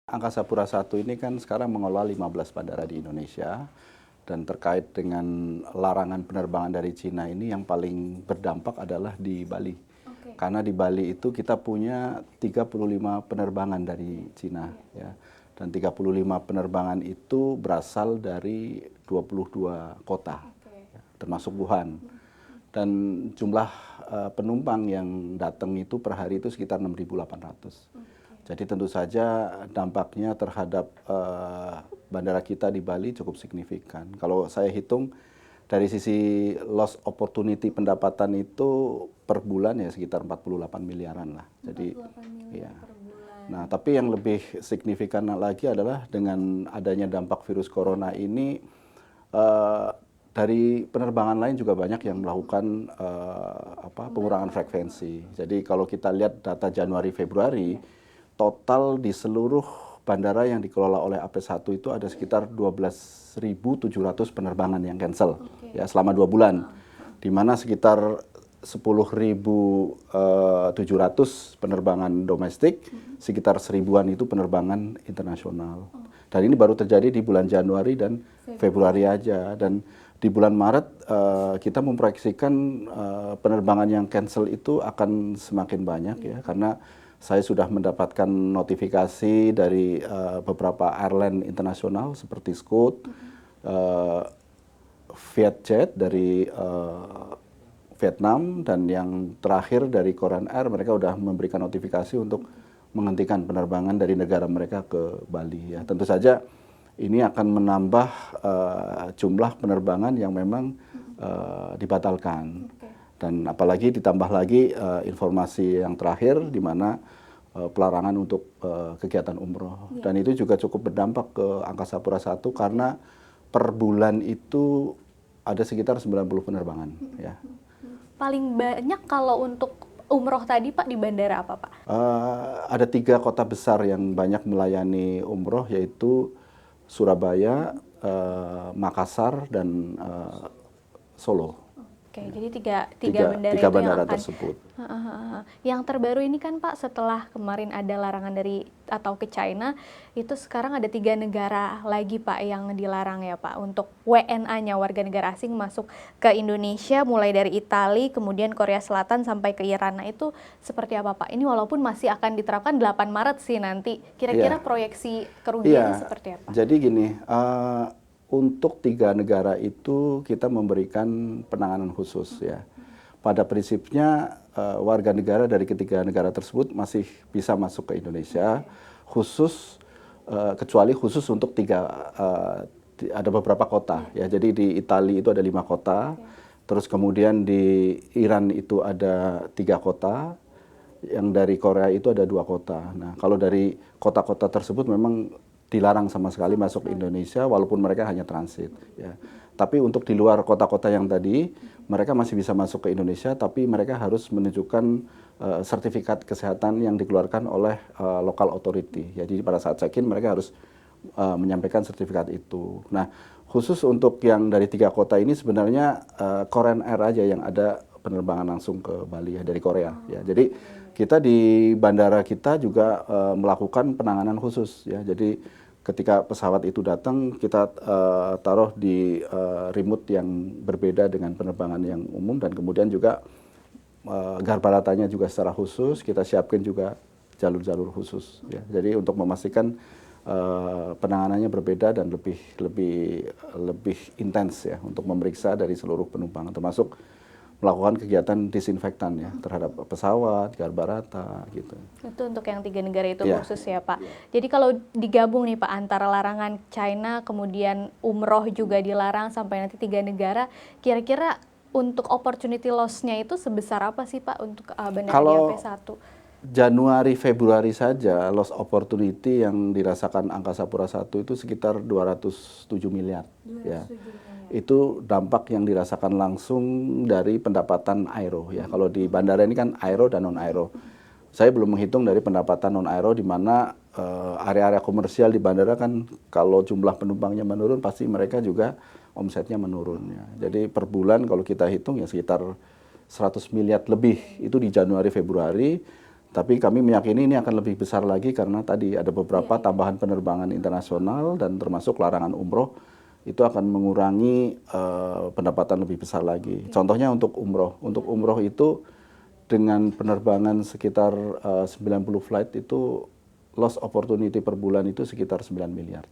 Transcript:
Angkasa Pura I ini kan sekarang mengelola 15 bandara di Indonesia, dan terkait dengan larangan penerbangan dari Cina ini yang paling berdampak adalah di Bali. Karena di Bali itu kita punya 35 penerbangan dari Cina, ya. Dan 35 penerbangan itu berasal dari 22 kota, ya, termasuk Wuhan. Dan jumlah penumpang yang datang itu per hari itu sekitar 6.800. Jadi tentu saja dampaknya terhadap bandara kita di Bali cukup signifikan. Kalau saya hitung dari sisi loss opportunity pendapatan itu per bulan ya sekitar 48 miliaran lah. Jadi 48 miliar per bulan. Nah, tapi yang lebih signifikan lagi adalah dengan adanya dampak virus corona ini dari penerbangan lain juga banyak yang melakukan pengurangan frekuensi. Jadi kalau kita lihat data Januari Februari, total di seluruh bandara yang dikelola oleh AP1 itu ada sekitar 12.700 penerbangan yang cancel ya selama 2 bulan. Di mana sekitar 10.700 penerbangan domestik, sekitar 1.000-an itu penerbangan internasional. Dan ini baru terjadi di bulan Januari dan Februari aja. Dan di bulan Maret kita memproyeksikan penerbangan yang cancel itu akan semakin banyak ya, karena saya sudah mendapatkan notifikasi dari beberapa airline internasional seperti Scoot, Vietjet dari Vietnam, dan yang terakhir dari Korean Air. Mereka sudah memberikan notifikasi untuk menghentikan penerbangan dari negara mereka ke Bali. Ya, tentu saja ini akan menambah jumlah penerbangan yang memang dibatalkan. Dan apalagi ditambah lagi informasi yang terakhir di mana pelarangan untuk kegiatan umroh. Dan itu juga cukup berdampak ke Angkasa Pura I karena per bulan itu ada sekitar 90 penerbangan. Ya. Paling banyak kalau untuk umroh tadi Pak di bandara apa Pak? Ada 3 kota besar yang banyak melayani umroh, yaitu Surabaya, Makassar, dan Solo. Oke, jadi tiga bandara itu bandara yang akan tersebut. Yang terbaru ini kan Pak, setelah kemarin ada larangan dari atau ke China, itu sekarang ada 3 negara lagi Pak yang dilarang ya Pak untuk WNA-nya, warga negara asing masuk ke Indonesia, mulai dari Italia, kemudian Korea Selatan sampai ke Iran. Nah, itu seperti apa Pak? Ini walaupun masih akan diterapkan 8 Maret sih nanti. Kira-kira proyeksi kerugiannya seperti apa? Jadi gini, untuk 3 negara itu kita memberikan penanganan khusus ya. Pada prinsipnya warga negara dari ketiga negara tersebut masih bisa masuk ke Indonesia, kecuali khusus untuk ada beberapa kota ya. Jadi di Italia itu ada 5 kota, terus kemudian di Iran itu ada 3 kota, yang dari Korea itu ada 2 kota. Nah, kalau dari kota-kota tersebut memang dilarang sama sekali masuk Indonesia, walaupun mereka hanya transit. Ya. Tapi untuk di luar kota-kota yang tadi, mereka masih bisa masuk ke Indonesia, tapi mereka harus menunjukkan sertifikat kesehatan yang dikeluarkan oleh local authority. Jadi pada saat check-in mereka harus menyampaikan sertifikat itu. Nah, khusus untuk yang dari 3 kota ini sebenarnya Korean Air aja yang ada penerbangan langsung ke Bali ya, dari Korea. Ya. Jadi kita di bandara kita juga melakukan penanganan khusus ya. Jadi ketika pesawat itu datang, kita taruh di remote yang berbeda dengan penerbangan yang umum, dan kemudian juga garbaratanya juga secara khusus kita siapkan juga jalur-jalur khusus ya. Jadi untuk memastikan penanganannya berbeda dan lebih intens ya untuk memeriksa dari seluruh penumpang, termasuk melakukan kegiatan disinfektan ya terhadap pesawat, garbarata gitu. Itu untuk yang 3 negara itu khusus ya Pak. Jadi kalau digabung nih Pak antara larangan China, kemudian umroh juga dilarang sampai nanti 3 negara, kira-kira untuk opportunity loss-nya itu sebesar apa sih Pak untuk bandara di AP1? Januari Februari saja loss opportunity yang dirasakan Angkasa Pura I itu sekitar 207 miliar. Ya. Itu dampak yang dirasakan langsung dari pendapatan aero ya. Kalau di bandara ini kan aero dan non aero. Saya belum menghitung dari pendapatan non aero, di mana area-area komersial di bandara kan kalau jumlah penumpangnya menurun pasti mereka juga omsetnya menurun ya. Jadi per bulan kalau kita hitung ya sekitar 100 miliar lebih itu di Januari Februari. Tapi kami meyakini ini akan lebih besar lagi karena tadi ada beberapa tambahan penerbangan internasional dan termasuk larangan umroh itu akan mengurangi pendapatan lebih besar lagi. Contohnya untuk umroh. Untuk umroh itu dengan penerbangan sekitar 90 flight itu loss opportunity per bulan itu sekitar 9 miliar.